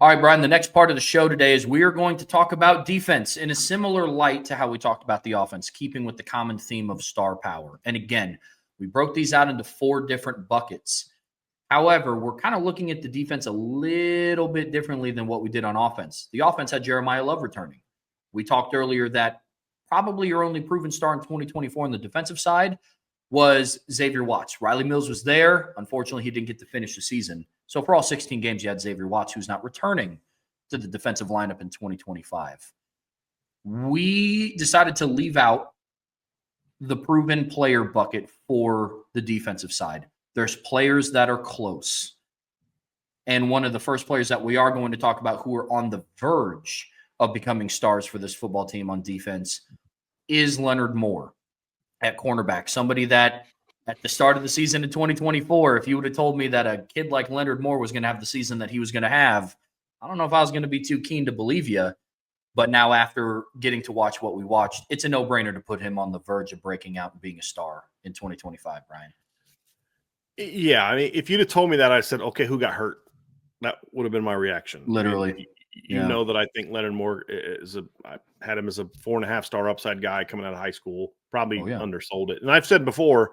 All right, Bryan, the next part of the show today is we are going to talk about defense in a similar light to how we talked about the offense, keeping with the common theme of star power. And again, we broke these out into 4 different buckets. However, we're kind of looking at the defense a little bit differently than what we did on offense. The offense had Jeremiah Love returning. We talked earlier that probably your only proven star in 2024 on the defensive side was Xavier Watts. Riley Mills was there. Unfortunately, he didn't get to finish the season. So for all 16 games, you had Xavier Watts, who's not returning to the defensive lineup in 2025. We decided to leave out the proven player bucket for the defensive side. There's players that are close. And one of the first players that we are going to talk about who are on the verge of becoming stars for this football team on defense is Leonard Moore at cornerback. Somebody that at the start of the season in 2024, if you would have told me that a kid like Leonard Moore was going to have the season that he was going to have, I don't know if I was going to be too keen to believe you. But now after getting to watch what we watched, it's a no-brainer to put him on the verge of breaking out and being a star in 2025, Bryan. Yeah, I mean, if you'd have told me that, I said, okay, who got hurt? That would have been my reaction. Literally. I mean, you know that I think Leonard Moore I had him as a 4.5-star upside guy coming out of high school, probably undersold it. And I've said before,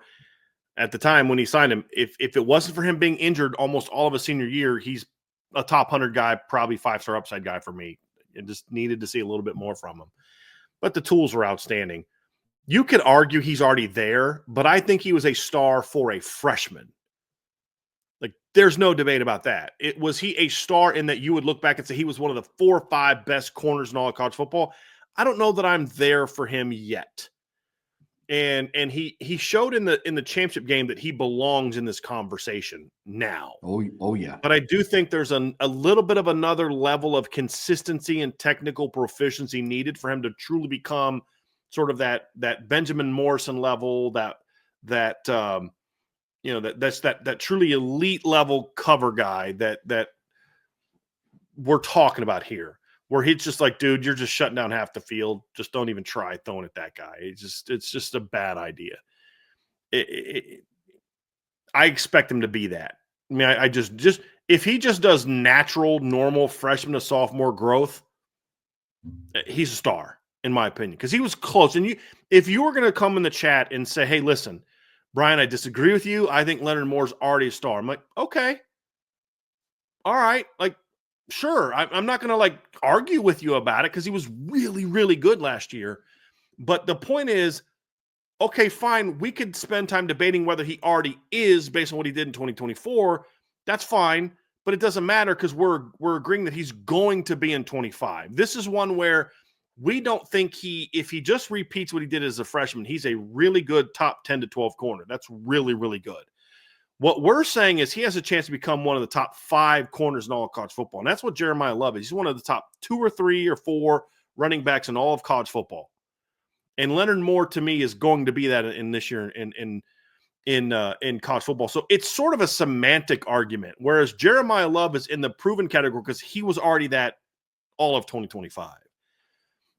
at the time when he signed him, if it wasn't for him being injured almost all of his senior year, he's a top 100 guy, probably 5-star upside guy for me. It just needed to see a little bit more from him. But the tools were outstanding. You could argue he's already there, but I think he was a star for a freshman. Like, there's no debate about that. Was he a star in that you would look back and say he was one of the 4 or 5 best corners in all of college football? I don't know that I'm there for him yet. And he showed in the championship game that he belongs in this conversation now. Oh yeah. But I do think there's a little bit of another level of consistency and technical proficiency needed for him to truly become sort of that Benjamin Morrison level, that truly elite level cover guy that we're talking about here, where he's just like, dude, you're just shutting down half the field. Just don't even try throwing at that guy. It's just a bad idea. I expect him to be that. I mean, I just if he just does natural, normal freshman to sophomore growth, he's a star, in my opinion, because he was close. And if you were going to come in the chat and say, hey, listen, Bryan, I disagree with you. I think Leonard Moore's already a star. I'm like, okay. All right. Like, sure. I'm not going to argue with you about it because he was really, really good last year. But the point is, okay, fine. We could spend time debating whether he already is based on what he did in 2024. That's fine. But it doesn't matter because we're agreeing that he's going to be in 25. This is one where we don't think if he just repeats what he did as a freshman, he's a really good top 10 to 12 corner. That's really, really good. What we're saying is he has a chance to become one of the top 5 corners in all of college football. And that's what Jeremiah Love is. He's one of the top 2 or 3 or 4 running backs in all of college football. And Leonard Moore, to me, is going to be that in this year in college football. So it's sort of a semantic argument, whereas Jeremiah Love is in the proven category because he was already that all of 2025.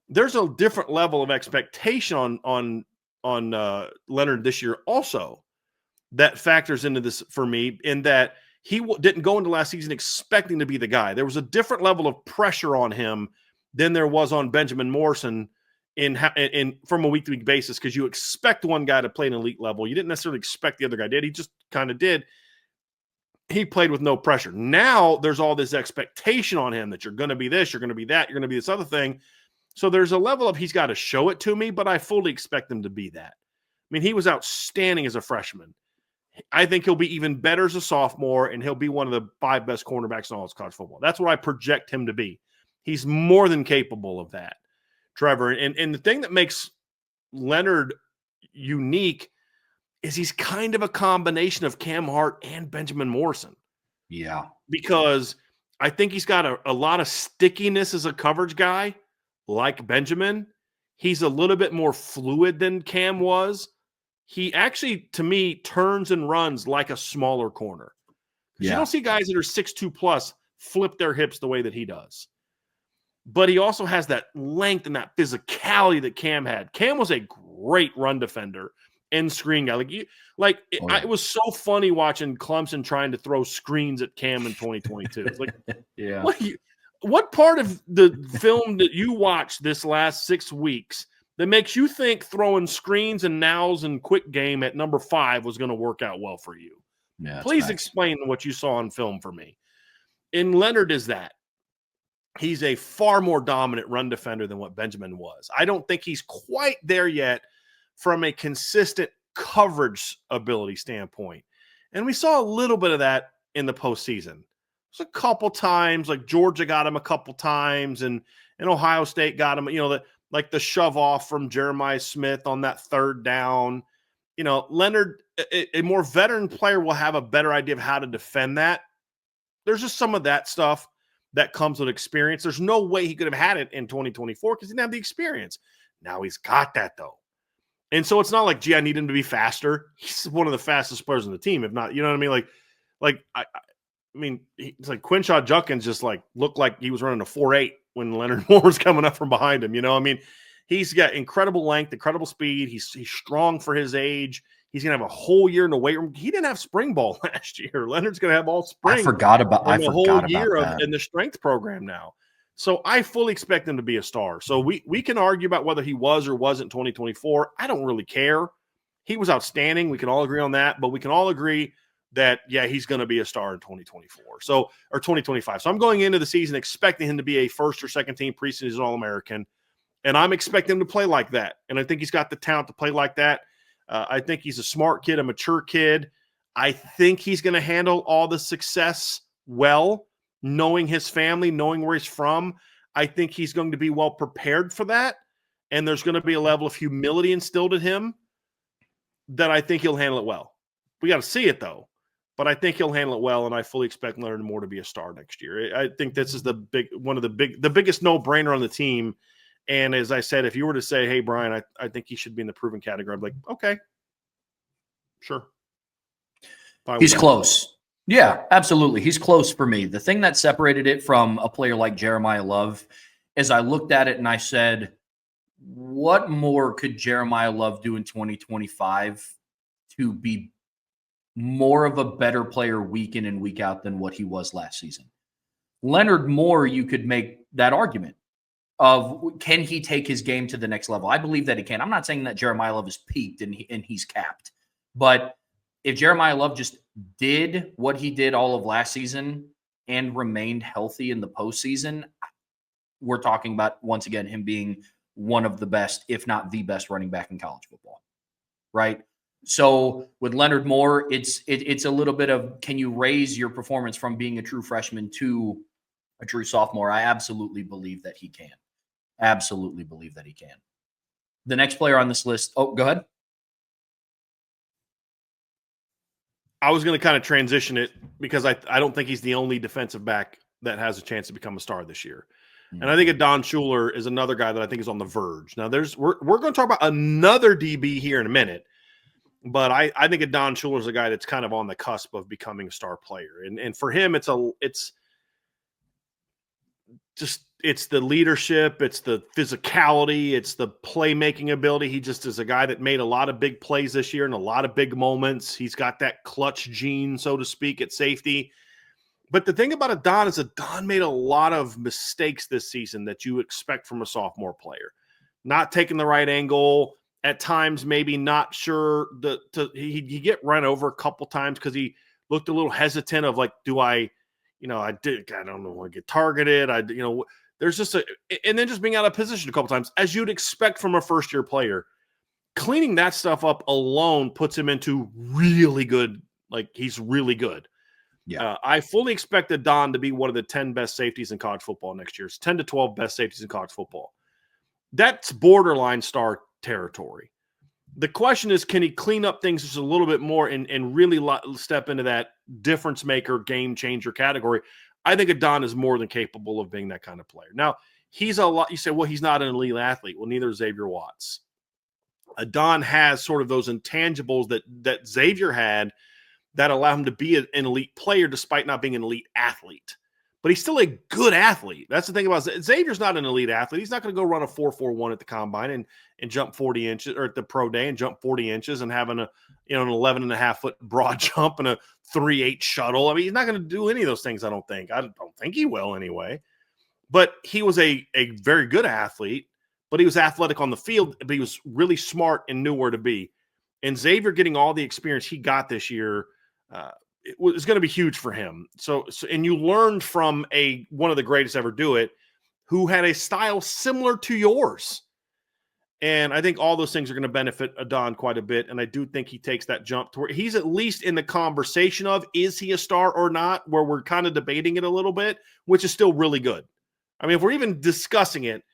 There's a different level of expectation on Leonard this year also that factors into this for me, in that he didn't go into last season expecting to be the guy. There was a different level of pressure on him than there was on Benjamin Morrison in from a week-to-week basis, because you expect one guy to play an elite level. You didn't necessarily expect the other guy did. He just kind of did. He played with no pressure. Now there's all this expectation on him that you're going to be this, you're going to be that, you're going to be this other thing. So there's a level of he's got to show it to me, but I fully expect him to be that. I mean, he was outstanding as a freshman. I think he'll be even better as a sophomore, and he'll be one of the 5 best cornerbacks in all of college football. That's what I project him to be. He's more than capable of that, Trevor. And the thing that makes Leonard unique is he's kind of a combination of Cam Hart and Benjamin Morrison. Yeah. Because I think he's got a lot of stickiness as a coverage guy, like Benjamin. He's a little bit more fluid than Cam was. He actually, to me, turns and runs like a smaller corner. Yeah. You don't see guys that are 6'2 plus flip their hips the way that he does. But he also has that length and that physicality that Cam had. Cam was a great run defender and screen guy. It was so funny watching Clemson trying to throw screens at Cam in 2022. It's like, yeah. what part of the film that you watched this last 6 weeks that makes you think throwing screens and nows and quick game at number 5 was going to work out well for you? Yeah, Please explain what you saw on film for me. And Leonard is that. He's a far more dominant run defender than what Benjamin was. I don't think he's quite there yet from a consistent coverage ability standpoint. And we saw a little bit of that in the postseason. There's a couple times, like Georgia got him a couple times, and Ohio State got him, like the shove off from Jeremiah Smith on that third down. Leonard, a more veteran player, will have a better idea of how to defend that. There's just some of that stuff that comes with experience. There's no way he could have had it in 2024 because he didn't have the experience. Now he's got that, though. And so it's not like, gee, I need him to be faster. He's one of the fastest players on the team, if not, you know what I mean? It's like Quinshaw Judkins just looked like he was running a 4.8 when Leonard Moore was coming up from behind him. He's got incredible length, incredible speed. He's strong for his age. He's going to have a whole year in the weight room. He didn't have spring ball last year. Leonard's going to have all spring. I forgot about the whole year that. in the strength program now. So I fully expect him to be a star. So we can argue about whether he was or wasn't 2024. I don't really care. He was outstanding. We can all agree on that. But we can all agree that, yeah, he's going to be a star in 2024. Or 2025. So I'm going into the season expecting him to be a first or second team preseason All-American. And I'm expecting him to play like that. And I think he's got the talent to play like that. I think he's a smart kid, a mature kid. I think he's going to handle all the success well, knowing his family, knowing where he's from. I think he's going to be well prepared for that. And there's going to be a level of humility instilled in him that I think he'll handle it well. We got to see it, though. But I think he'll handle it well, and I fully expect Leonard Moore to be a star next year. I think this is the biggest no-brainer on the team. And as I said, if you were to say, hey, Bryan, I think he should be in the proven category, I'm like, okay, sure. He's close. Yeah, absolutely. He's close for me. The thing that separated it from a player like Jeremiah Love is I looked at it and I said, what more could Jeremiah Love do in 2025 to be more of a better player week in and week out than what he was last season? Leonard Moore, you could make that argument of, can he take his game to the next level? I believe that he can. I'm not saying that Jeremiah Love is peaked and he's capped. But if Jeremiah Love just did what he did all of last season and remained healthy in the postseason, we're talking about, once again, him being one of the best, if not the best running back in college football, right? So with Leonard Moore, it's a little bit of, can you raise your performance from being a true freshman to a true sophomore? I absolutely believe that he can. Absolutely believe that he can. The next player on this list. Oh, go ahead. I was going to kind of transition it because I don't think he's the only defensive back that has a chance to become a star this year. And I think Adon Schuler is another guy that I think is on the verge. Now, we're going to talk about another DB here in a minute, but I think Adon Schuler is a guy that's kind of on the cusp of becoming a star player. And for him, it's the leadership, it's the physicality, it's the playmaking ability. He just is a guy that made a lot of big plays this year and a lot of big moments. He's got that clutch gene, so to speak, at safety. But the thing about Adon is Adon made a lot of mistakes this season that you expect from a sophomore player. Not taking the right angle, at times maybe not sure. He get run over a couple times because he looked a little hesitant of like, I don't know, I get targeted. There's just and then just being out of position a couple times, as you'd expect from a first-year player. Cleaning that stuff up alone puts him into really good, he's really good. Yeah. I fully expect Adon to be one of the 10 best safeties in college football next year. It's 10 to 12 best safeties in college football. That's borderline star territory. The question is, can he clean up things just a little bit more and really step into that difference maker, game changer category? I think Adon is more than capable of being that kind of player. Now, he's a lot. You say, well, he's not an elite athlete. Well, neither is Xavier Watts. Adon has sort of those intangibles that Xavier had that allow him to be an elite player despite not being an elite athlete. But he's still a good athlete. That's the thing about Xavier's not an elite athlete. He's not going to go run a 4.41 at the combine and jump 40 inches, or at the pro day and jump 40 inches and have an 11.5-foot broad jump and a 3.8 shuttle. I mean, he's not going to do any of those things, I don't think. I don't think he will anyway. But he was a very good athlete, but he was athletic on the field, but he was really smart and knew where to be. And Xavier getting all the experience he got this year it was going to be huge for him. So and you learned from one of the greatest ever do it, who had a style similar to yours. And I think all those things are going to benefit Adon quite a bit. And I do think he takes that jump to where he's at least in the conversation of, is he a star or not, where we're kind of debating it a little bit, which is still really good. I mean, if we're even discussing it,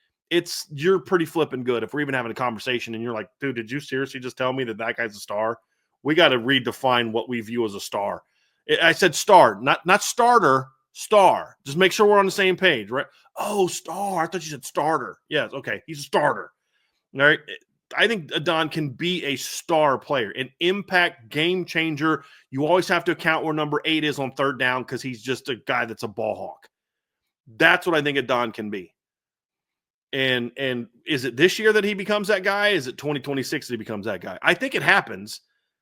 you're pretty flipping good. If we're even having a conversation and you're like, dude, did you seriously just tell me that guy's a star? We got to redefine what we view as a star. I said star, not starter, star. Just make sure we're on the same page, right? Oh, star. I thought you said starter. Yes, okay. He's a starter. All right. I think Adon can be a star player, an impact game changer. You always have to account where number 8 is on third down because he's just a guy that's a ball hawk. That's what I think Adon can be. And is it this year that he becomes that guy? Is it 2026 that he becomes that guy? I think it happens.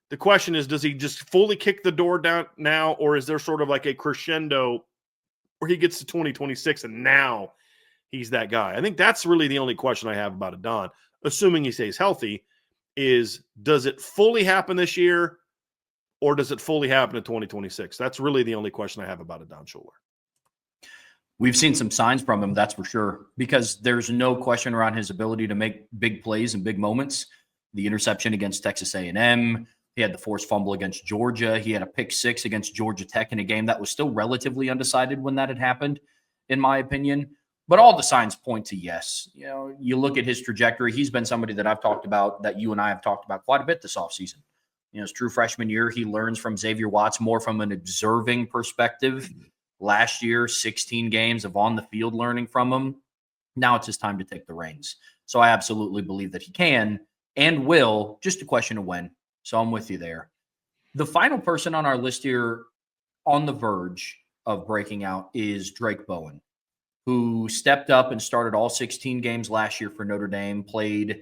The question is, does he just fully kick the door down now, or is there sort of like a crescendo where he gets to 2026 and now he's that guy? I think that's really the only question I have about Adon, assuming he stays healthy, is does it fully happen this year or does it fully happen in 2026? That's really the only question I have about Adon Schuler. We've seen some signs from him, that's for sure, because there's no question around his ability to make big plays and big moments. The interception against Texas A&M, he had the forced fumble against Georgia. He had a pick 6 against Georgia Tech in a game that was still relatively undecided when that had happened, in my opinion. But all the signs point to yes. You know, you look at his trajectory. He's been somebody that I've talked about, that you and I have talked about quite a bit this offseason. You know, his true freshman year, he learns from Xavier Watts more from an observing perspective. Last year, 16 games of on the field learning from him. Now it's his time to take the reins. So I absolutely believe that he can and will, just a question of when. So I'm with you there. The final person on our list here on the verge of breaking out is Drake Bowen, who stepped up and started all 16 games last year for Notre Dame, played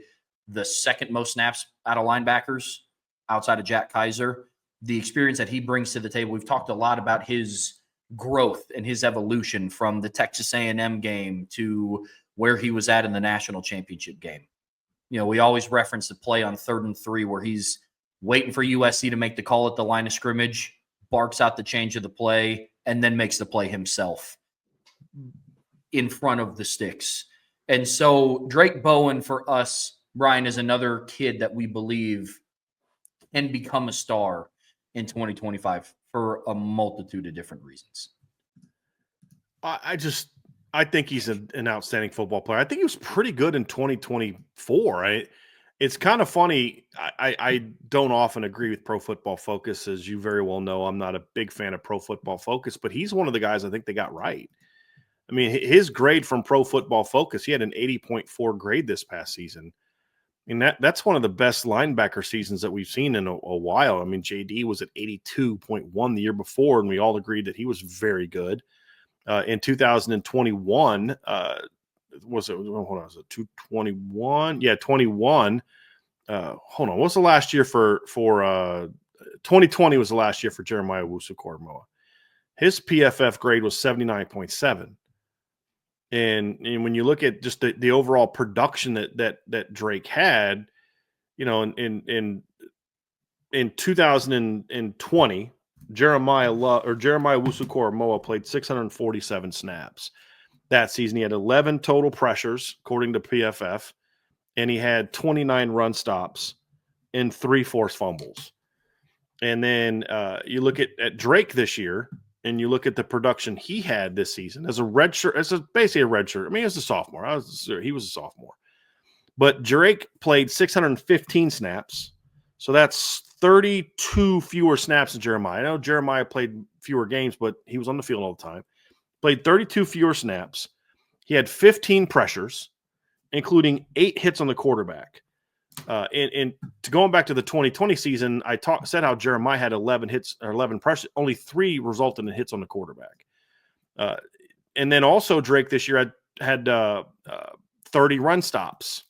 the second most snaps out of linebackers outside of Jack Kaiser. The experience that he brings to the table, we've talked a lot about his growth and his evolution from the Texas A&M game to where he was at in the national championship game. You know, we always reference the play on 3rd and 3 where he's waiting for USC to make the call at the line of scrimmage, barks out the change of the play, and then makes the play himself in front of the sticks. And so Drake Bowen for us, Bryan, is another kid that we believe can become a star in 2025 for a multitude of different reasons. I think he's an outstanding football player. I think he was pretty good in 2024. It's kind of funny. I don't often agree with Pro Football Focus, as you very well know. I'm not a big fan of Pro Football Focus, but he's one of the guys I think they got right. I mean, his grade from Pro Football Focus, he had an 80.4 grade this past season. I mean, that's one of the best linebacker seasons that we've seen in a while. I mean, JD was at 82.1 the year before, and we all agreed that he was very good. In 2021, was it 221? Yeah, 21. Hold on. What's the last year for 2020 was the last year for Jeremiah Owusu-Koramoah. His PFF grade was 79.7. And when you look at just the overall production that Drake had, you know, in 2020, Jeremiah Owusu-Koramoah played 647 snaps. That season, he had 11 total pressures, according to PFF, and he had 29 run stops and 3 forced fumbles. And then you look at Drake this year, and you look at the production he had this season as a redshirt, basically a redshirt. I mean, as a sophomore. He was a sophomore. But Drake played 615 snaps. So that's 32 fewer snaps than Jeremiah. I know Jeremiah played fewer games, but he was on the field all the time. Played 32 fewer snaps. He had 15 pressures, including 8 hits on the quarterback. And to going back to the 2020 season, I said how Jeremiah had 11 hits or 11 pressures. Only 3 resulted in hits on the quarterback. And then also Drake this year had 30 run stops,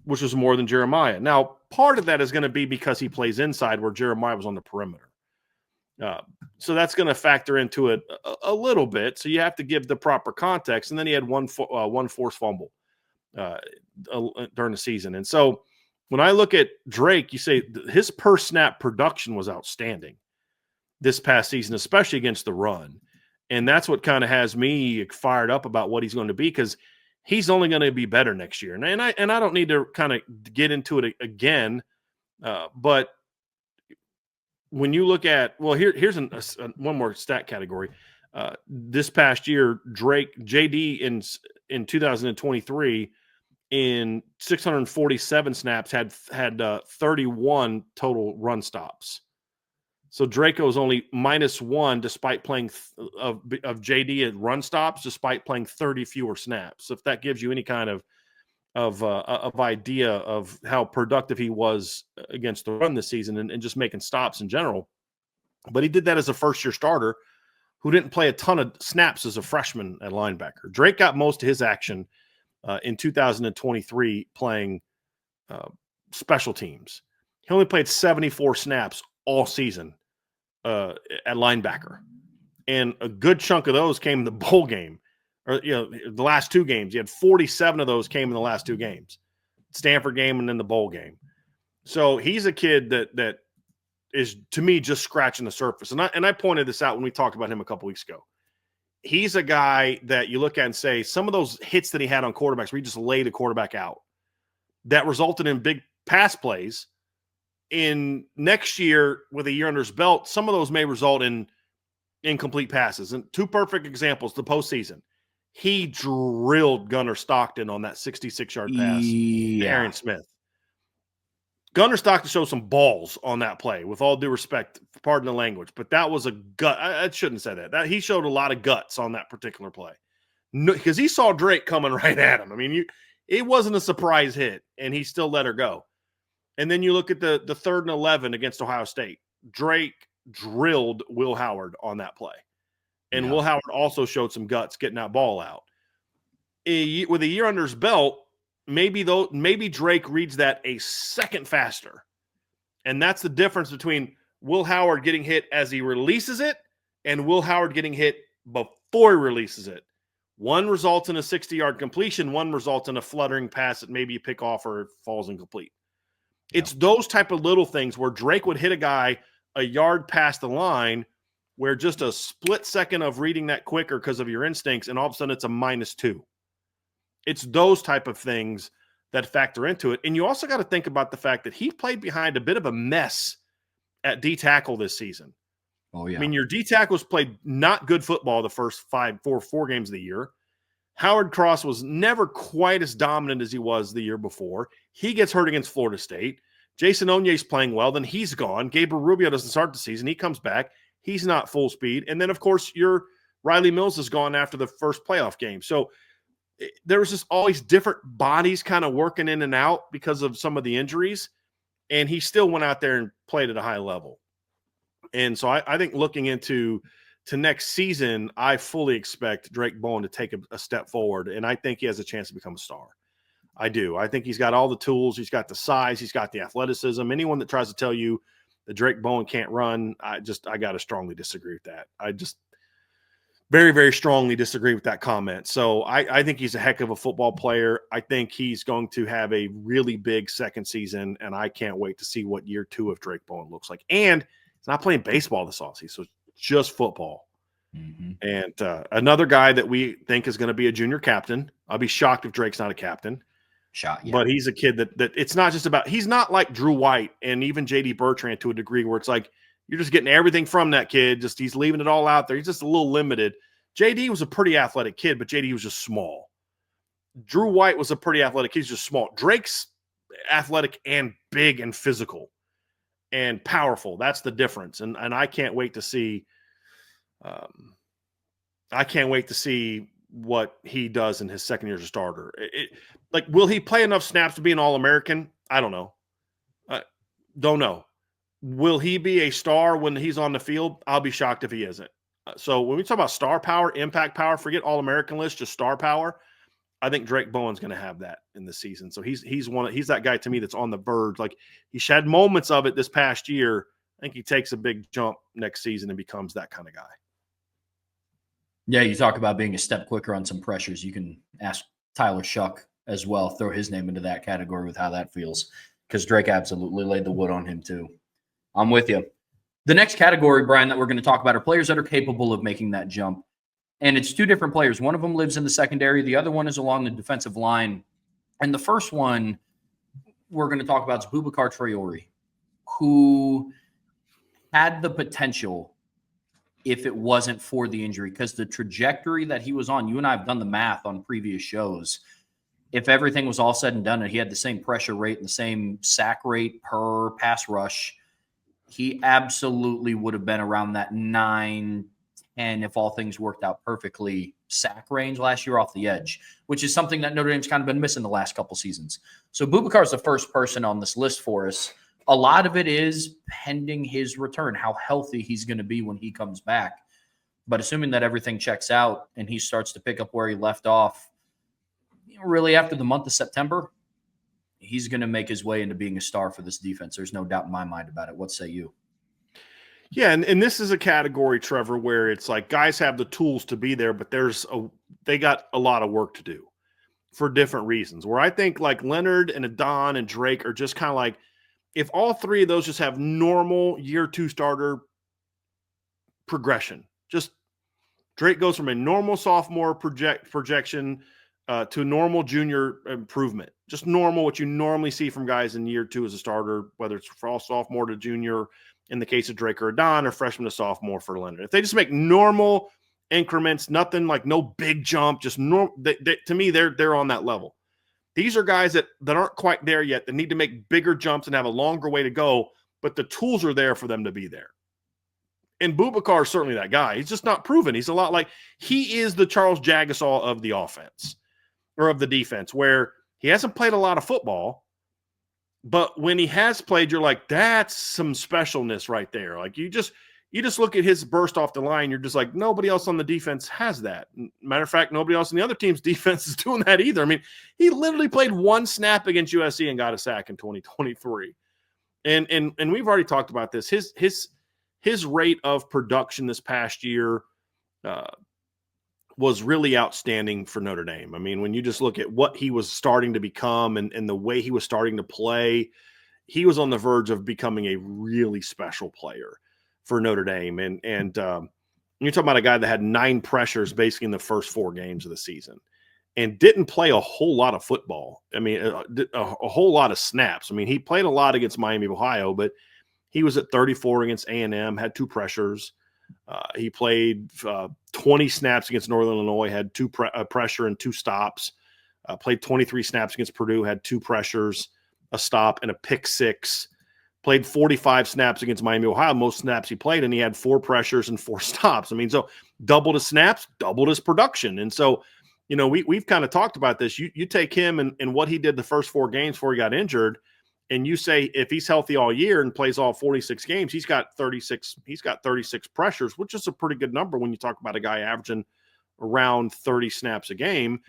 which was more than Jeremiah. Now, part of that is going to be because he plays inside where Jeremiah was on the perimeter. So that's going to factor into it a little bit. So you have to give the proper context. And then he had one forced fumble during the season. And so when I look at Drake, you say his per snap production was outstanding this past season, especially against the run. And that's what kind of has me fired up about what he's going to be, because he's only going to be better next year. And I don't need to kind of get into it again, but when you look at, well, here's one more stat category. This past year, JD in 2023 in 647 snaps had 31 total run stops. So Draco is only -1 despite playing of JD at run stops, despite playing 30 fewer snaps. So if that gives you any kind of idea of how productive he was against the run this season and just making stops in general. But he did that as a first-year starter who didn't play a ton of snaps as a freshman at linebacker. Drake got most of his action in 2023 playing special teams. He only played 74 snaps all season at linebacker. And a good chunk of those came in the bowl game. Or, the last two games. He had 47 of those came in the last two games. Stanford game and then the bowl game. So he's a kid that is, to me, just scratching the surface. And I pointed this out when we talked about him a couple weeks ago. He's a guy that you look at and say, some of those hits that he had on quarterbacks where he just laid a quarterback out, that resulted in big pass plays. In next year, with a year under his belt, some of those may result in incomplete passes. And two perfect examples, the postseason. He drilled Gunnar Stockton on that 66-yard pass to Aaron Smith. Gunnar Stockton showed some balls on that play, with all due respect, pardon the language, but that was a gut. I shouldn't say that. He showed a lot of guts on that particular play, because he saw Drake coming right at him. I mean, it wasn't a surprise hit, and he still let her go. And then you look at the 3rd and 11 against Ohio State. Drake drilled Will Howard on that play. And Will Howard also showed some guts getting that ball out. With a year under his belt, maybe Drake reads that a second faster. And that's the difference between Will Howard getting hit as he releases it and Will Howard getting hit before he releases it. One results in a 60-yard completion. One results in a fluttering pass that maybe you pick off or it falls incomplete. Yeah. It's those type of little things where Drake would hit a guy a yard past the line, where just a split second of reading that quicker because of your instincts, and all of a sudden it's a -2. It's those type of things that factor into it. And you also got to think about the fact that he played behind a bit of a mess at D-tackle this season. Oh, yeah. I mean, your D-tackles played not good football the first four games of the year. Howard Cross was never quite as dominant as he was the year before. He gets hurt against Florida State. Jason Onye's playing well, then he's gone. Gabriel Rubio doesn't start the season. He comes back. He's not full speed. And then, of course, your Riley Mills is gone after the first playoff game. So there was just always different bodies kind of working in and out because of some of the injuries. And he still went out there and played at a high level. And so I think looking into next season, I fully expect Drake Bowen to take a step forward. And I think he has a chance to become a star. I do. I think he's got all the tools. He's got the size. He's got the athleticism. Anyone that tries to tell you that Drake Bowen can't run, I got to strongly disagree with that. I just very, very strongly disagree with that comment. So I think he's a heck of a football player. I think he's going to have a really big second season, and I can't wait to see what year 2 of Drake Bowen looks like. And he's not playing baseball this offseason, so it's just football. Mm-hmm. And another guy that we think is going to be a junior captain. I'll be shocked if Drake's not a captain. Yeah. But he's a kid that it's not just about – he's not like Drew White and even J.D. Bertrand to a degree where it's like you're just getting everything from that kid. Just he's leaving it all out there. He's just a little limited. J.D. was a pretty athletic kid, but J.D. was just small. Drew White was a pretty athletic kid. He's just small. Drake's athletic and big and physical and powerful. That's the difference. And I can't wait to see what he does in his second year as a starter. Will he play enough snaps to be an All-American? I don't know. Don't know. Will he be a star when he's on the field? I'll be shocked if he isn't. So when we talk about star power, impact power, forget All-American list, just star power. I think Drake Bowen's going to have that in the season. So he's that guy to me that's on the verge. Like he had moments of it this past year, I think he takes a big jump next season and becomes that kind of guy. Yeah, you talk about being a step quicker on some pressures. You can ask Tyler Shuck as well, throw his name into that category with how that feels, because Drake absolutely laid the wood on him too. I'm with you. The next category, Brian, that we're going to talk about are players that are capable of making that jump. And it's two different players. One of them lives in the secondary. The other one is along the defensive line. And the first one we're going to talk about is Bubacar Traore, who had the potential if it wasn't for the injury, because the trajectory that he was on, you and I have done the math on previous shows. If everything was all said and done and he had the same pressure rate and the same sack rate per pass rush, he absolutely would have been around that 9, 10, if all things worked out perfectly, sack range last year off the edge, which is something that Notre Dame's kind of been missing the last couple seasons. So Bubacar is the first person on this list for us. A lot of it is pending his return, how healthy he's going to be when he comes back. But assuming that everything checks out and he starts to pick up where he left off, really after the month of September, he's going to make his way into being a star for this defense. There's no doubt in my mind about it. What say you? Yeah, and this is a category, Trevor, where it's like guys have the tools to be there, but they got a lot of work to do for different reasons. Where I think like Leonard and Adon and Drake are just kind of like, if all three of those just have normal year 2 starter progression, just Drake goes from a normal sophomore projection to normal junior improvement, just normal, what you normally see from guys in year 2 as a starter, whether it's from sophomore to junior in the case of Drake or Adon, or freshman to sophomore for Leonard. If they just make normal increments, nothing like no big jump, just normal, to me, they're on that level. These are guys that aren't quite there yet, that need to make bigger jumps and have a longer way to go, but the tools are there for them to be there. And Bubacar is certainly that guy. He's just not proven. He's a lot like, he is the Charles Jagasaw of the offense or of the defense, where he hasn't played a lot of football, but when he has played, you're like, that's some specialness right there. Like you just look at his burst off the line, you're just like, nobody else on the defense has that. Matter of fact, nobody else on the other team's defense is doing that either. I mean, he literally played one snap against USC and got a sack in 2023. And we've already talked about this. His rate of production this past year was really outstanding for Notre Dame. I mean, when you just look at what he was starting to become and the way he was starting to play, he was on the verge of becoming a really special player for Notre Dame. And you're talking about a guy that had 9 pressures basically in the first 4 games of the season and didn't play a whole lot of football. I mean, a whole lot of snaps. I mean, he played a lot against Miami of Ohio, but he was at 34 against A&M, had 2 pressures. He played 20 snaps against Northern Illinois, had 2 pressure and 2 stops. Played 23 snaps against Purdue, had 2 pressures, a stop, and a pick 6. Played 45 snaps against Miami, Ohio, most snaps he played, and he had 4 pressures and 4 stops. I mean, so doubled his snaps, doubled his production. And so, you know, we've kind of talked about this. You take him and what he did the first 4 games before he got injured, and you say if he's healthy all year and plays all 46 games, he's got 36 pressures, which is a pretty good number when you talk about a guy averaging around 30 snaps a game.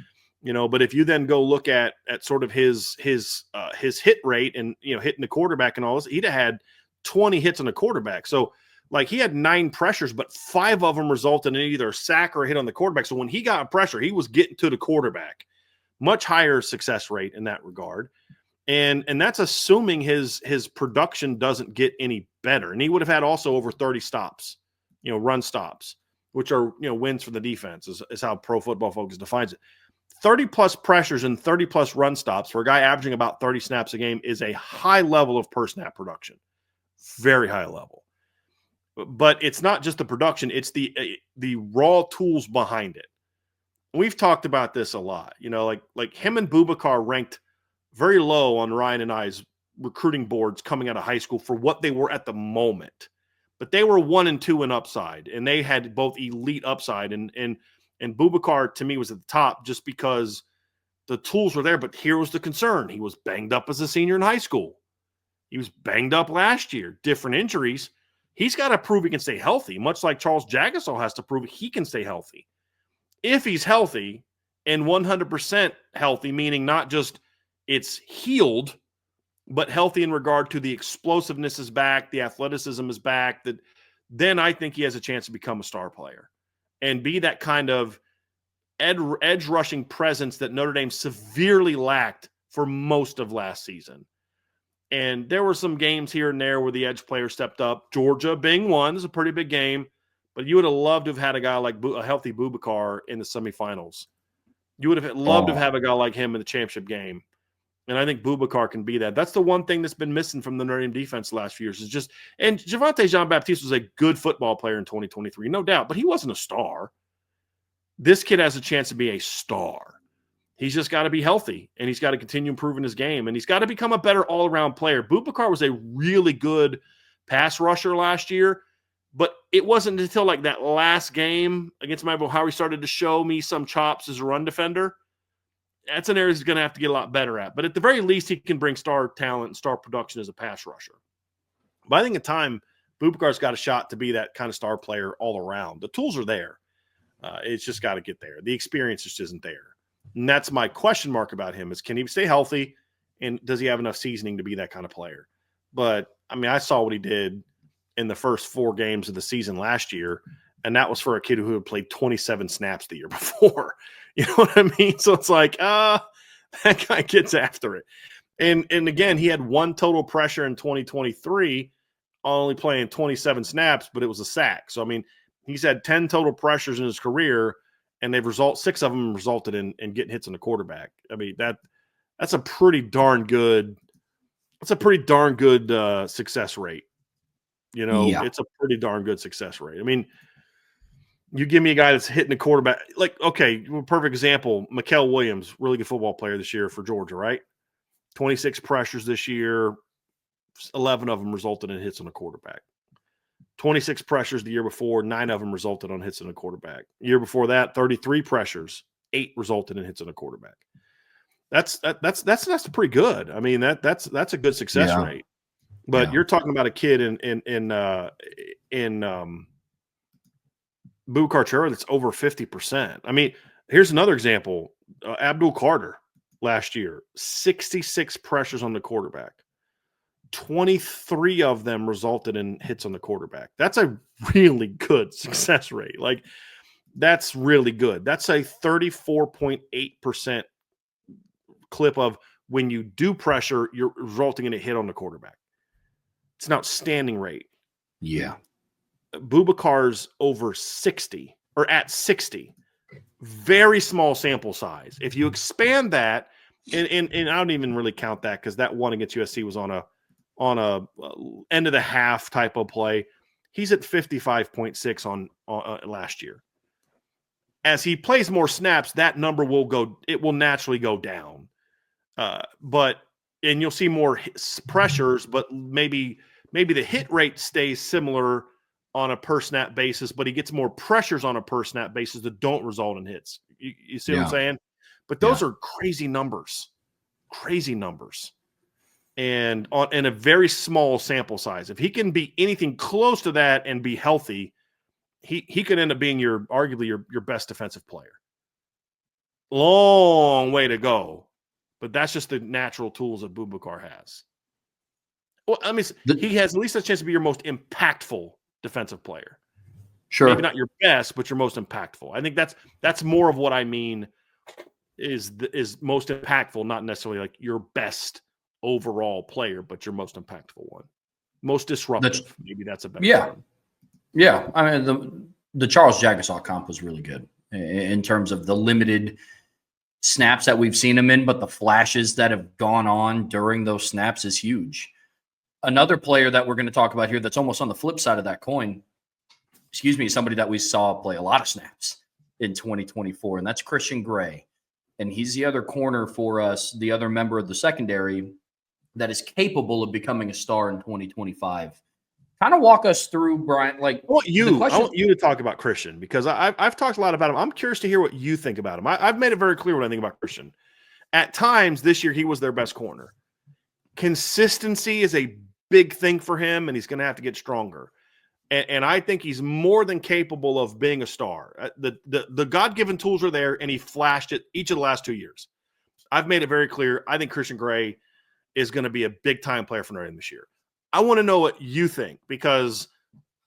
You know, but if you then go look at sort of his hit rate and, you know, hitting the quarterback and all this, he'd have had 20 hits on the quarterback. So like he had 9 pressures, but 5 of them resulted in either a sack or a hit on the quarterback. So when he got pressure, he was getting to the quarterback. Much higher success rate in that regard. And that's assuming his production doesn't get any better. And he would have had also over 30 stops, you know, run stops, which are, you know, wins for the defense is how Pro Football Focus defines it. 30-plus pressures and 30-plus run stops for a guy averaging about 30 snaps a game is a high level of per snap production. Very high level. But it's not just the production, it's the raw tools behind it. We've talked about this a lot. You know, like him and Bubacar ranked very low on Ryan and I's recruiting boards coming out of high school for what they were at the moment. But they were 1 and 2 in upside, and they had both elite upside. And Bubacar, to me, was at the top just because the tools were there. But here was the concern. He was banged up as a senior in high school. He was banged up last year, different injuries. He's got to prove he can stay healthy, much like Charles Jagasaw has to prove he can stay healthy. If he's healthy and 100% healthy, meaning not just it's healed but healthy in regard to the explosiveness is back, the athleticism is back, then I think he has a chance to become a star player and be that kind of edge rushing presence that Notre Dame severely lacked for most of last season. And there were some games here and there where the edge player stepped up. Georgia being one is a pretty big game, but you would have loved to have had a guy like a healthy Bubacar in the semifinals. You would have loved to have a guy like him in the championship game. And I think Bubacar can be that. That's the one thing that's been missing from the Notre Dame defense the last few years is just – and Javonte Jean-Baptiste was a good football player in 2023, no doubt, but he wasn't a star. This kid has a chance to be a star. He's just got to be healthy, and he's got to continue improving his game, and he's got to become a better all-around player. Bubacar was a really good pass rusher last year, but it wasn't until like that last game against Miami how he started to show me some chops as a run defender. That's an area he's going to have to get a lot better at. But at the very least, he can bring star talent and star production as a pass rusher. But I think in time, Bubacar's got a shot to be that kind of star player all around. The tools are there. It's just got to get there. The experience just isn't there. And that's my question mark about him is, can he stay healthy, and does he have enough seasoning to be that kind of player? But, I mean, I saw what he did in the first 4 games of the season last year, and that was for a kid who had played 27 snaps the year before. You know what I mean? So it's like, that guy gets after it. And again, he had 1 total pressure in 2023, only playing 27 snaps, but it was a sack. So, I mean, he's had 10 total pressures in his career, and 6 of them resulted in getting hits on the quarterback. I mean, that's a pretty darn good success rate. You know, It's a pretty darn good success rate. I mean, you give me a guy that's hitting the quarterback. Like, okay, perfect example, Mikael Williams, really good football player this year for Georgia, right? 26 pressures this year, 11 of them resulted in hits on the quarterback. 26 pressures the year before, 9 of them resulted on hits on the quarterback. The year before that, 33 pressures, 8 resulted in hits on the quarterback. That's pretty good. I mean, that's a good success rate. But you're talking about a kid in Bubacar Traore that's over 50%. I mean, here's another example. Abdul Carter last year, 66 pressures on the quarterback. 23 of them resulted in hits on the quarterback. That's a really good success rate. Like, that's really good. That's a 34.8% clip of when you do pressure, you're resulting in a hit on the quarterback. It's an outstanding rate. Yeah. Bubacar's over 60 or at 60. Very small sample size. If you expand that, and I don't even really count that because that one against USC was on a end of the half type of play. He's at 55.6 on last year. As he plays more snaps, that number will naturally go down. And you'll see more pressures, but maybe the hit rate stays similar on a per snap basis, but he gets more pressures on a per snap basis that don't result in hits. You see what I'm saying? But those are crazy numbers. And in a very small sample size. If he can be anything close to that and be healthy, he could end up being arguably your best defensive player. Long way to go, but that's just the natural tools that Bubacar has. Well, I mean, he has at least a chance to be your most impactful defensive player. Sure. Maybe not your best, but your most impactful. I think that's more of what I mean is most impactful, not necessarily like your best overall player, but your most impactful one. Most disruptive. Maybe that's a better term. Yeah. I mean, the Charles Jagasaw comp was really good in terms of the limited snaps that we've seen him in, but the flashes that have gone on during those snaps is huge. Another player that we're going to talk about here that's almost on the flip side of that coin, somebody that we saw play a lot of snaps in 2024, and that's Christian Gray. And he's the other corner for us, the other member of the secondary that is capable of becoming a star in 2025. Kind of walk us through, Brian. Like, I want you to talk about Christian because I've talked a lot about him. I'm curious to hear what you think about him. I've made it very clear what I think about Christian. At times this year, he was their best corner. Consistency is a big thing for him, and he's going to have to get stronger. And I think he's more than capable of being a star. The God-given tools are there, and he flashed it each of the last 2 years. I've made it very clear. I think Christian Gray is going to be a big-time player for Notre Dame this year. I want to know what you think, because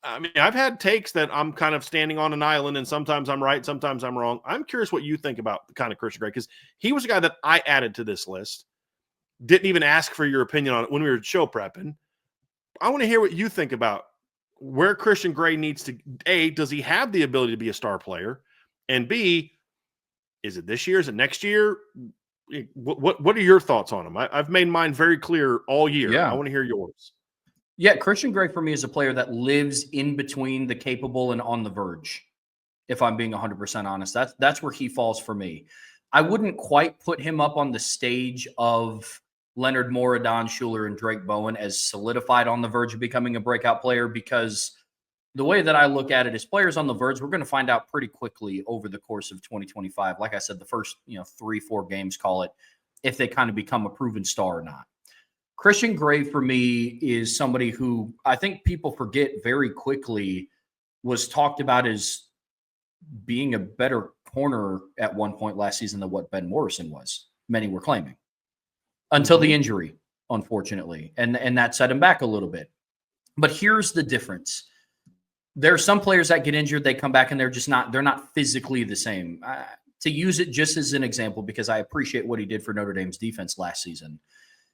I mean, I've had takes that I'm kind of standing on an island, and sometimes I'm right, sometimes I'm wrong. I'm curious what you think about the kind of Christian Gray, because he was a guy that I added to this list. Didn't even ask for your opinion on it when we were show prepping. I want to hear what you think about where Christian Gray needs to, A, does he have the ability to be a star player? And B, is it this year? Is it next year? What are your thoughts on him? I've made mine very clear all year. Yeah. I want to hear yours. Yeah, Christian Gray for me is a player that lives in between the capable and on the verge. If I'm being 100% honest, that's where he falls for me. I wouldn't quite put him up on the stage of Leonard Moore, Adon Schuler, and Drake Bowen as solidified on the verge of becoming a breakout player, because the way that I look at it is players on the verge, we're going to find out pretty quickly over the course of 2025. Like I said, the first 3-4 games, call it, if they kind of become a proven star or not. Christian Gray for me is somebody who I think people forget very quickly was talked about as being a better corner at one point last season than what Ben Morrison was. Many were claiming until the injury, unfortunately. And that set him back a little bit. But here's the difference. There are some players that get injured, they come back and they're not physically the same. To use it just as an example, because I appreciate what he did for Notre Dame's defense last season.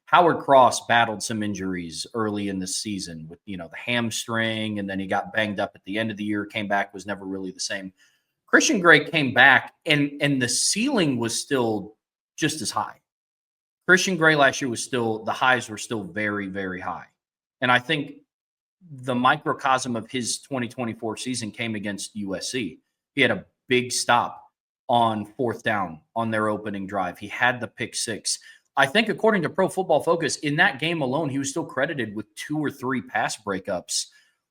Howard Cross battled some injuries early in the season with, the hamstring, and then he got banged up at the end of the year, came back, was never really the same. Christian Gray came back and the ceiling was still just as high. Christian Gray last year the highs were still very, very high. And I think the microcosm of his 2024 season came against USC. He had a big stop on 4th down on their opening drive. He had the pick 6. I think according to Pro Football Focus, in that game alone, he was still credited with 2 or 3 pass breakups,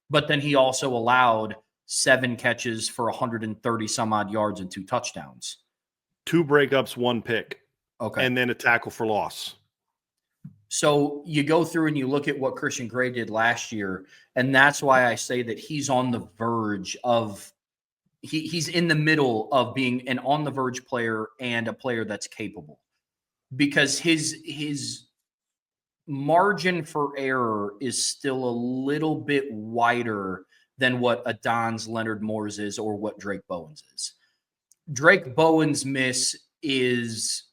but then he also allowed 7 catches for 130 some odd yards and 2 touchdowns. 2 breakups, 1 pick. Okay. And then a tackle for loss. So you go through and you look at what Christian Gray did last year, and that's why I say that he's on the verge of he's in the middle of being an on the verge player and a player that's capable. Because his margin for error is still a little bit wider than what Adon's, Leonard Moore's is, or what Drake Bowen's is. Drake Bowen's miss is,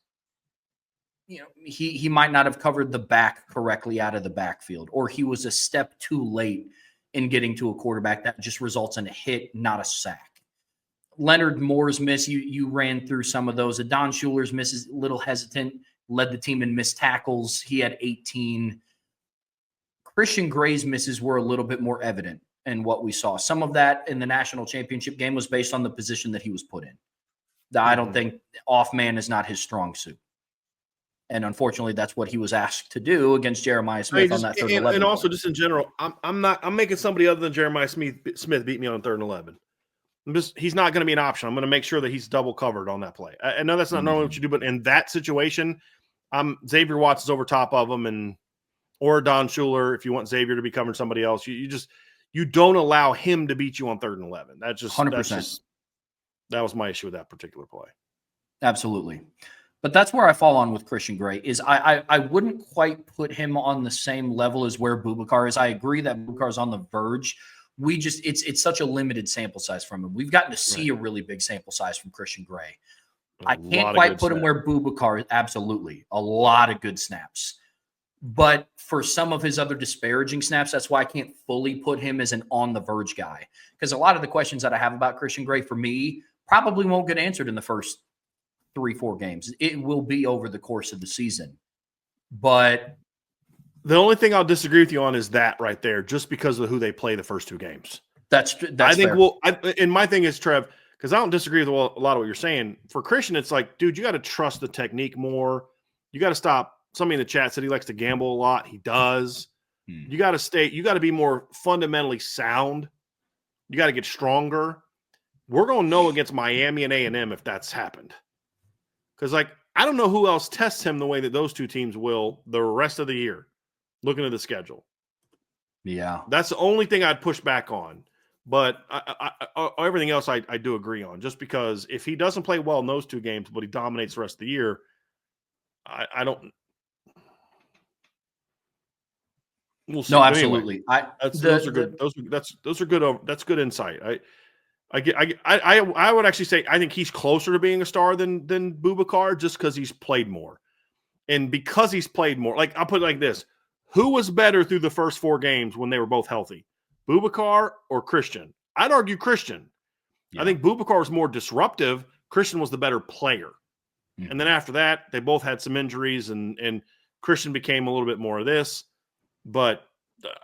he might not have covered the back correctly out of the backfield, or he was a step too late in getting to a quarterback. That just results in a hit, not a sack. Leonard Moore's miss, you ran through some of those. Adon Schuler's miss is a little hesitant, led the team in missed tackles. He had 18. Christian Gray's misses were a little bit more evident in what we saw. Some of that in the national championship game was based on the position that he was put in. I don't think off man is not his strong suit. And unfortunately, that's what he was asked to do against Jeremiah Smith on that 3rd and 11. And also, just in general, I'm making somebody other than Jeremiah Smith beat me on 3rd and 11. He's not going to be an option. I'm going to make sure that he's double covered on that play. I know that's not normally what you do, but in that situation, Xavier Watts is over top of him, or Adon Schuler. If you want Xavier to be covering somebody else, you don't allow him to beat you on 3rd and 11. That's just 100%. That was my issue with that particular play. Absolutely. But that's where I fall on with Christian Gray is I wouldn't quite put him on the same level as where Bubacar is. I agree that Bubacar is on the verge. It's such a limited sample size from him. We've gotten to see a really big sample size from Christian Gray. I can't quite put him where Bubacar is. Absolutely. A lot of good snaps. But for some of his other disparaging snaps, that's why I can't fully put him as an on the verge guy. Because a lot of the questions that I have about Christian Gray for me probably won't get answered in the first 3-4 games. It will be over the course of the season. But the only thing I'll disagree with you on is that right there, just because of who they play the first 2 games. That's I think fair. And my thing is, Trev, because I don't disagree with a lot of what you're saying. For Christian, it's like, dude, you got to trust the technique more. You got to stop. Somebody in the chat said he likes to gamble a lot. He does. You got to be more fundamentally sound. You got to get stronger. We're going to know against Miami and A&M if that's happened. Because, I don't know who else tests him the way that those 2 teams will the rest of the year, looking at the schedule. Yeah. That's the only thing I'd push back on. But everything else I do agree on. Just because if he doesn't play well in those 2 games, but he dominates the rest of the year, I don't We'll see. No, But anyway, absolutely. those are good. Those are good. That's good insight. I would actually say I think he's closer to being a star than Bubacar just because he's played more. And because he's played more, like I'll put it like this: who was better through the first 4 games when they were both healthy, Bubacar or Christian? I'd argue Christian. Yeah. I think Bubacar was more disruptive. Christian was the better player. Mm-hmm. And then after that, they both had some injuries, and Christian became a little bit more of this. But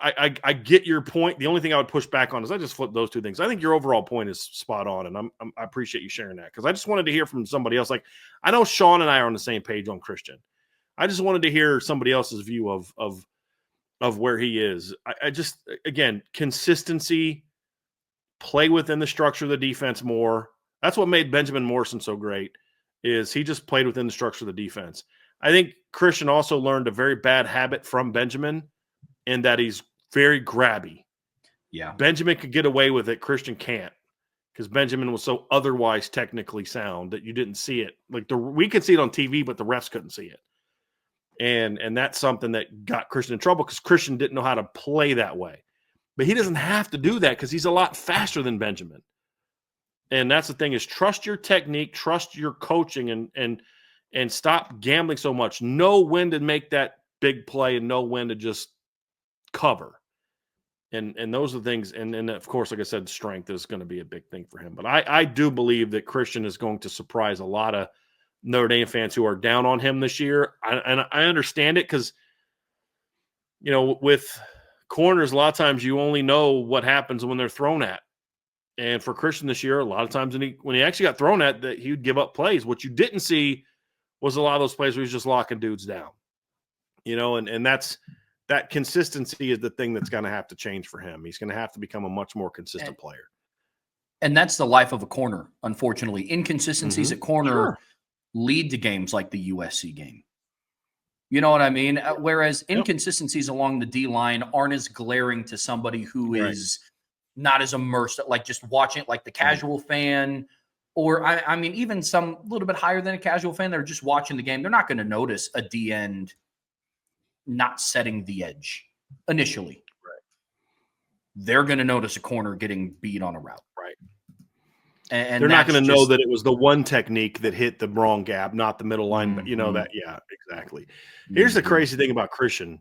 I get your point. The only thing I would push back on is I just flip those 2 things. I think your overall point is spot on, and I appreciate you sharing that because I just wanted to hear from somebody else. Like I know Sean and I are on the same page on Christian. I just wanted to hear somebody else's view of where he is. I just, again, consistency, play within the structure of the defense more. That's what made Benjamin Morrison so great, is he just played within the structure of the defense. I think Christian also learned a very bad habit from Benjamin in that he's very grabby. Yeah. Benjamin could get away with it. Christian can't because Benjamin was so otherwise technically sound that you didn't see it. Like we could see it on TV, but the refs couldn't see it. And that's something that got Christian in trouble because Christian didn't know how to play that way. But he doesn't have to do that because he's a lot faster than Benjamin. And that's the thing is trust your technique, trust your coaching, and stop gambling so much. Know when to make that big play and know when to just cover. And those are the things. And of course, like I said, strength is going to be a big thing for him. But I do believe that Christian is going to surprise a lot of Notre Dame fans who are down on him this year. And I understand it because, you know, with corners, a lot of times you only know what happens when they're thrown at. And for Christian this year, a lot of times when he actually got thrown at, that he would give up plays. What you didn't see was a lot of those plays where he's just locking dudes down. You know, and that consistency is the thing that's going to have to change for him. He's going to have to become a much more consistent player. And that's the life of a corner, unfortunately. Inconsistencies at corner lead to games like the USC game. You know what I mean? Whereas inconsistencies along the D-line aren't as glaring to somebody who is not as immersed, like just watching it like the casual fan, or I mean, even some a little bit higher than a casual fan, they're just watching the game. They're not going to notice a D-end not setting the edge initially. Right. They're going to notice a corner getting beat on a route. Right. And they're not going to know that it was the one technique that hit the wrong gap, not the middle line. But you know that, exactly. Here's the crazy thing about Christian.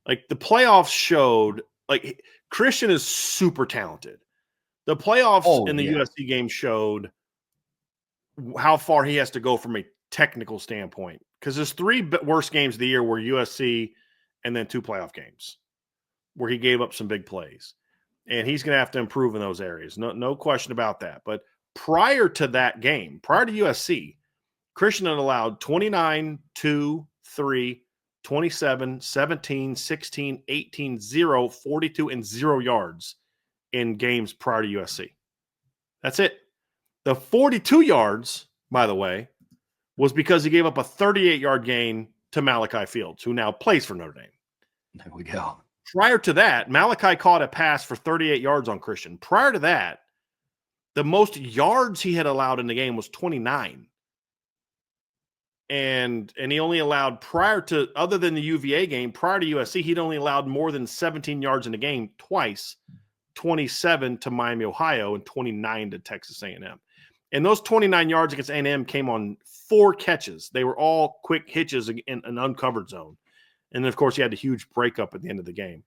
Like the playoffs showed, like Christian is super talented. The playoffs in the USC game showed how far he has to go from a technical standpoint. Because there's 3 worst games of the year were USC and then 2 playoff games where he gave up some big plays. And he's going to have to improve in those areas. No question about that. But prior to that game, prior to USC, Christian had allowed 29, 2, 3, 27, 17, 16, 18, 0, 42, and 0 yards in games prior to USC. That's it. The 42 yards, by the way, was because he gave up a 38-yard gain to Malachi Fields, who now plays for Notre Dame. There we go. Prior to that, Malachi caught a pass for 38 yards on Christian. Prior to that, the most yards he had allowed in the game was 29. And he only allowed prior to, other than the UVA game, prior to USC, he'd only allowed more than 17 yards in the game twice, 27 to Miami, Ohio, and 29 to Texas A&M. And those 29 yards against A&M came on 4 catches. They were all quick hitches in an uncovered zone. And then, of course, he had a huge breakup at the end of the game.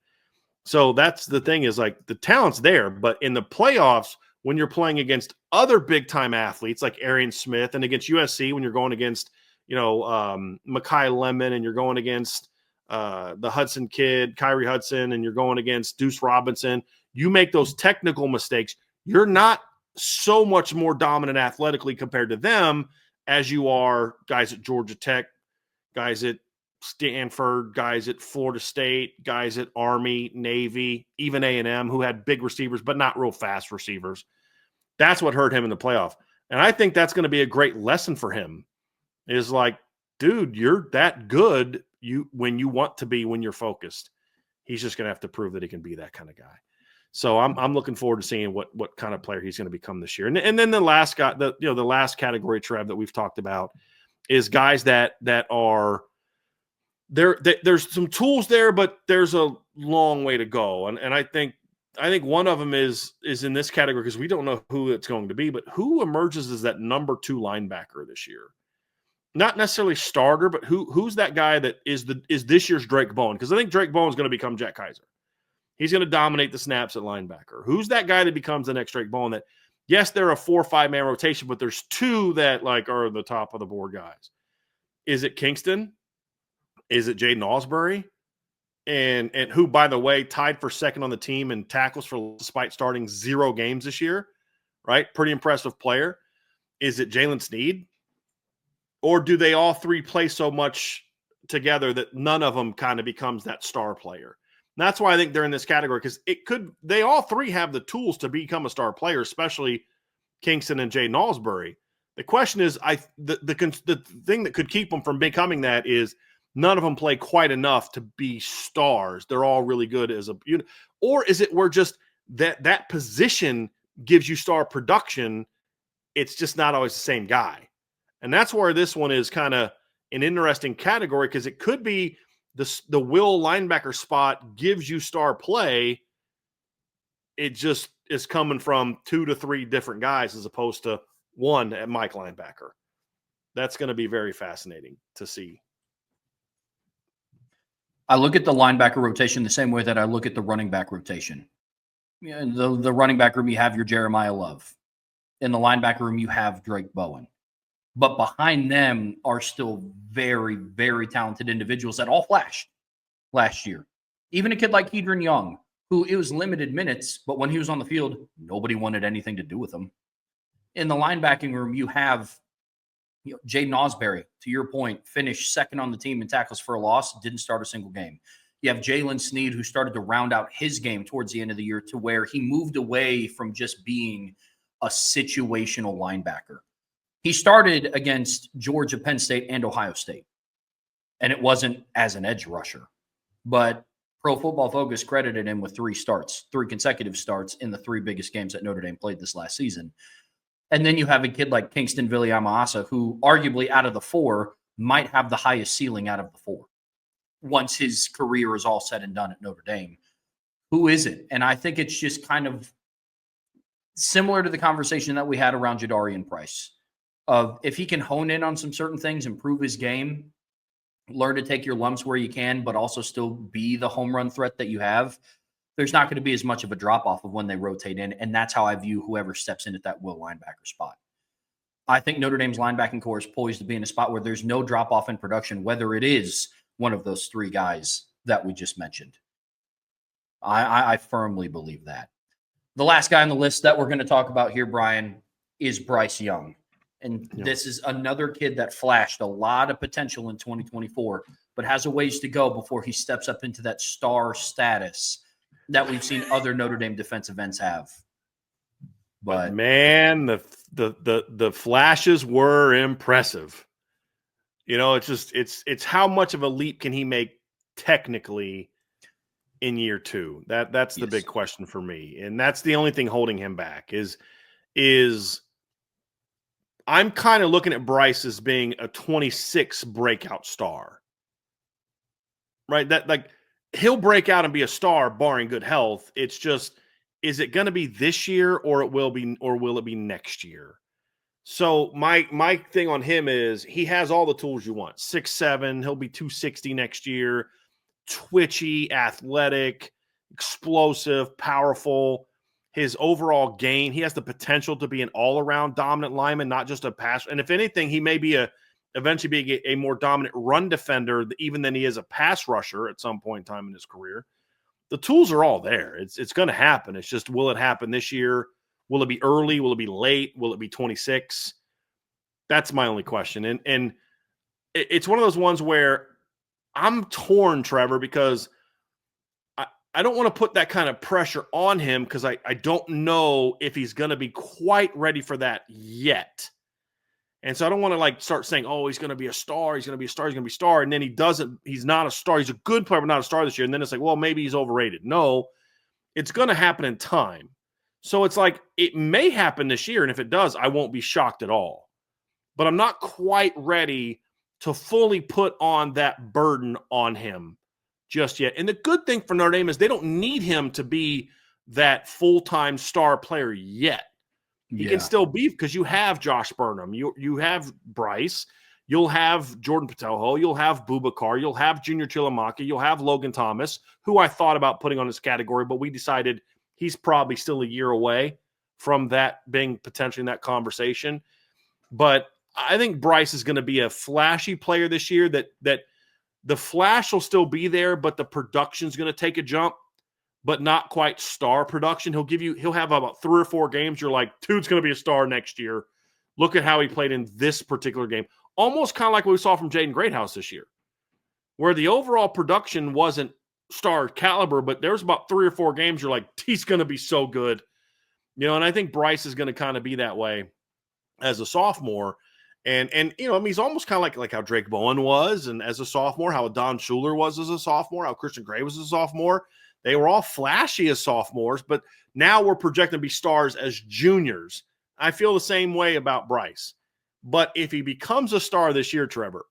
So that's the thing is, like, the talent's there. But in the playoffs, when you're playing against other big-time athletes like Arian Smith and against USC, when you're going against, Mekhi Lemon and you're going against the Hudson kid, Kyrie Hudson, and you're going against Deuce Robinson, you make those technical mistakes. You're not so much more dominant athletically compared to them as you are guys at Georgia Tech, guys at Stanford, guys at Florida State, guys at Army, Navy, even A&M, who had big receivers but not real fast receivers. That's what hurt him in the playoff. And I think that's going to be a great lesson for him, is like, dude, you're that good when you want to be, when you're focused. He's just going to have to prove that he can be that kind of guy. So I'm looking forward to seeing what kind of player he's going to become this year. And then the last guy, the last category, Trev, that we've talked about is guys that are there's some tools there, but there's a long way to go. And I think one of them is in this category because we don't know who it's going to be, but who emerges as that number 2 linebacker this year? Not necessarily starter, but who's that guy that is this year's Drake Bowen? Because I think Drake Bowen is going to become Jack Kaiser. He's going to dominate the snaps at linebacker. Who's that guy that becomes the next Drake Bowen? That yes, they're a 4 or 5 man rotation, but there's 2 that like are the top of the board guys. Is it Kingston? Is it Jaden Ausberry? And who, by the way, tied for second on the team in tackles despite starting 0 games this year, right? Pretty impressive player. Is it Jalen Sneed? Or do they all 3 play so much together that none of them kind of becomes that star player? And that's why I think they're in this category because they all 3 have the tools to become a star player, especially Kingston and Jaden Ausberry. The question is, the thing that could keep them from becoming that is none of them play quite enough to be stars. They're all really good as a unit. Or is it where just that position gives you star production? It's just not always the same guy. And that's where this one is kind of an interesting category because it could be the will linebacker spot gives you star play. It just is coming from 2 to 3 different guys as opposed to 1 at Mike linebacker. That's going to be very fascinating to see. I look at the linebacker rotation the same way that I look at the running back rotation. The running back room, you have your Jeremiah Love. In the linebacker room, you have Drake Bowen. But behind them are still very, very talented individuals that all flashed last year. Even a kid like Kedron Young, who it was limited minutes, but when he was on the field, nobody wanted anything to do with him. In the linebacking room, you have Jaden Ausberry, to your point, finished second on the team in tackles for a loss, didn't start a single game. You have Jalen Sneed, who started to round out his game towards the end of the year to where he moved away from just being a situational linebacker. He started against Georgia, Penn State, and Ohio State, and it wasn't as an edge rusher. But Pro Football Focus credited him with 3 consecutive starts in the 3 biggest games that Notre Dame played this last season. And then you have a kid like Kingston Viliamasa, who arguably out of the 4 might have the highest ceiling out of the 4 once his career is all said and done at Notre Dame. Who is it? And I think it's just kind of similar to the conversation that we had around Jadarian Price of if he can hone in on some certain things, improve his game, learn to take your lumps where you can, but also still be the home run threat that you have, there's not going to be as much of a drop-off of when they rotate in, and that's how I view whoever steps in at that will linebacker spot. I think Notre Dame's linebacking core is poised to be in a spot where there's no drop-off in production, whether it is one of those 3 guys that we just mentioned. I firmly believe that. The last guy on the list that we're going to talk about here, Bryan, is Bryce Young. And this is another kid that flashed a lot of potential in 2024, but has a ways to go before he steps up into that star status that we've seen other Notre Dame defensive ends have. But man, the flashes were impressive. It's how much of a leap can he make technically in year 2? That's the big question for me. And that's the only thing holding him back is I'm kind of looking at Bryce as being a 26 breakout star. Right? That like he'll break out and be a star barring good health. It's just, is it going to be this year or will it be next year? So my thing on him is he has all the tools you want. 6'7", he'll be 260 next year. Twitchy, athletic, explosive, powerful. His overall game, he has the potential to be an all-around dominant lineman, not just a pass. And if anything, he may be eventually be a more dominant run defender even than he is a pass rusher at some point in time in his career. The tools are all there. It's going to happen. It's just, will it happen this year? Will it be early? Will it be late? Will it be 26? That's my only question. And it's one of those ones where I'm torn, Trevor, because I don't want to put that kind of pressure on him because I don't know if he's going to be quite ready for that yet. And so I don't want to start saying, oh, he's going to be a star. He's going to be a star. He's going to be a star. And then he's not a star. He's a good player, but not a star this year. And then it's like, well, maybe he's overrated. No, it's going to happen in time. So it's like, it may happen this year. And if it does, I won't be shocked at all. But I'm not quite ready to fully put on that burden on him just yet. And the good thing for Notre Dame is they don't need him to be that full-time star player yet. He can still be, because you have Josh Burnham, you have Bryce, you'll have Jordan Patelho, you'll have Bubacar, you'll have Junior Chilamaka, you'll have Logan Thomas, who I thought about putting on this category, but we decided he's probably still a year away from that being potentially in that conversation. But I think Bryce is going to be a flashy player this year, that the flash will still be there, but the production's going to take a jump, but not quite star production. He'll have about 3 or 4 games. You're like, dude's going to be a star next year. Look at how he played in this particular game. Almost kind of like what we saw from Jaden Greathouse this year, where the overall production wasn't star caliber, but there was about 3 or 4 games. You're like, he's going to be so good. And I think Bryce is going to kind of be that way as a sophomore. And he's almost kind of like how Drake Bowen was, and as a sophomore, how Adon Schuler was as a sophomore, how Christian Gray was as a sophomore. They were all flashy as sophomores, but now we're projecting to be stars as juniors. I feel the same way about Bryce. But if he becomes a star this year, Trevor,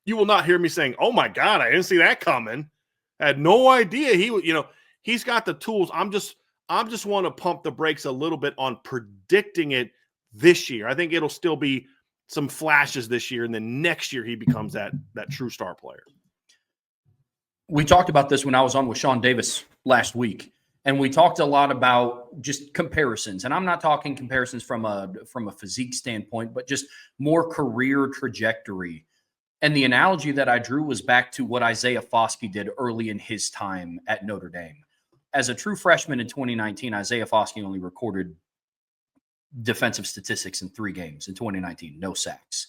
you will not hear me saying, "Oh my God, I didn't see that coming. I had no idea he's got the tools." I'm just want to pump the brakes a little bit on predicting it this year. I think it'll still be some flashes this year, and then next year he becomes that true star player. We talked about this when I was on with Sean Davis last week, and we talked a lot about just comparisons. And I'm not talking comparisons from a physique standpoint, but just more career trajectory. And the analogy that I drew was back to what Isaiah Foskey did early in his time at Notre Dame. As a true freshman in 2019, Isaiah Foskey only recorded defensive statistics in 3 games in 2019, no sacks.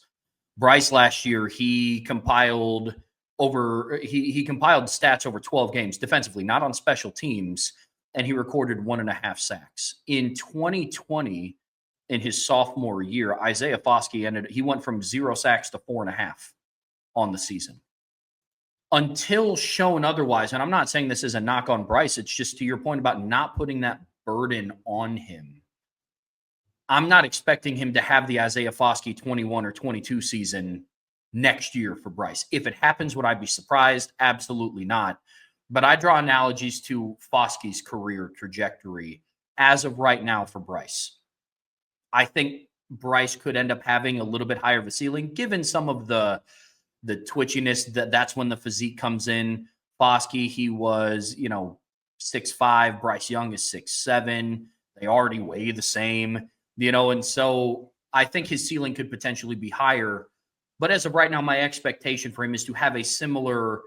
Bryce last year, he compiled stats over 12 games defensively, not on special teams, and he recorded 1.5 sacks. In 2020, in his sophomore year, Isaiah Foskey he went from 0 sacks to 4.5 on the season. Until shown otherwise, and I'm not saying this is a knock on Bryce, it's just to your point about not putting that burden on him. I'm not expecting him to have the Isaiah Foskey 21 or 22 season next year for Bryce. If it happens, would I be surprised? Absolutely not. But I draw analogies to Foskey's career trajectory as of right now for Bryce. I think Bryce could end up having a little bit higher of a ceiling, given some of the twitchiness. That's when the physique comes in. Foskey, he was, 6'5". Bryce Young is 6'7". They already weigh the same. And so I think his ceiling could potentially be higher. But as of right now, my expectation for him is to have a similar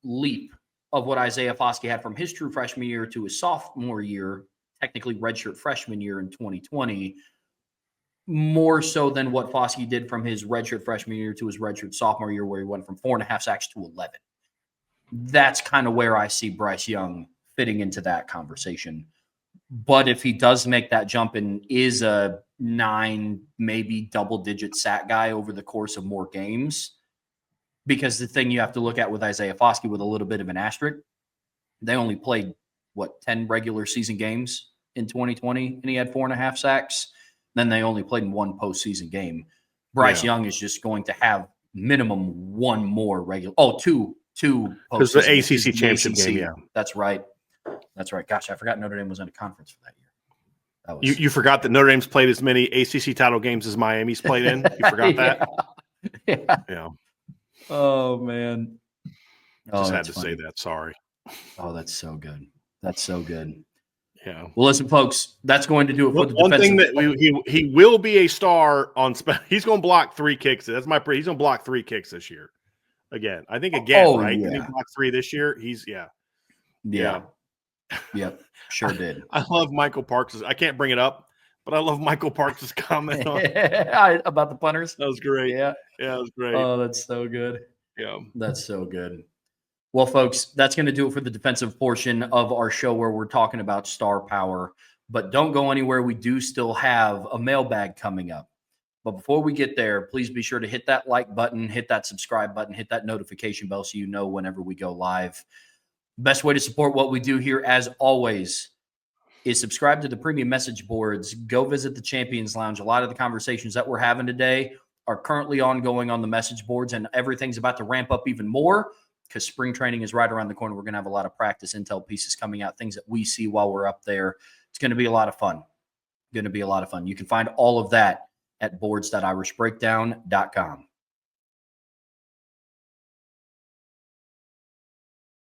leap of what Isaiah Foskey had from his true freshman year to his sophomore year, technically redshirt freshman year in 2020, more so than what Foskey did from his redshirt freshman year to his redshirt sophomore year, where he went from 4.5 sacks to 11. That's kind of where I see Bryce Young fitting into that conversation. But if he does make that jump and is a 9, maybe double-digit sack guy over the course of more games, because the thing you have to look at with Isaiah Foskey with a little bit of an asterisk, they only played, 10 regular season games in 2020, and he had 4.5 sacks. Then they only played in 1 postseason game. Bryce Young is just going to have minimum 1 more regular. Two. Because the ACC championship game, yeah. That's right. Gosh, I forgot Notre Dame was in a conference for that year. You forgot that Notre Dame's played as many ACC title games as Miami's played in? You forgot that? Yeah. Oh, man. Just had to say that. Sorry. Oh, that's so good. Yeah. Well, listen, folks, that's going to do it for the one thing defensive. that he will be a star on. He's going to block 3 kicks. He's going to block 3 kicks this year. Again, I think right? Yeah. Did he block 3 this year? Yeah. Yep. Sure did. I love Michael Parks. I can't bring it up, but I love Michael Parks' comment on about the punters. That was great. Yeah, that was great. Oh, that's so good. Yeah, that's so good. Well, folks, that's going to do it for the defensive portion of our show, where we're talking about star power. But don't go anywhere. We do still have a mailbag coming up. But before we get there, please be sure to hit that like button, hit that subscribe button, hit that notification bell so you know whenever we go live. Best way to support what we do here, as always, is subscribe to the premium message boards. Go visit the Champions Lounge. A lot of the conversations that we're having today are currently ongoing on the message boards, and everything's about to ramp up even more because spring training is right around the corner. We're going to have a lot of practice intel pieces coming out, things that we see while we're up there. It's going to be a lot of fun. You can find all of that at boards.irishbreakdown.com.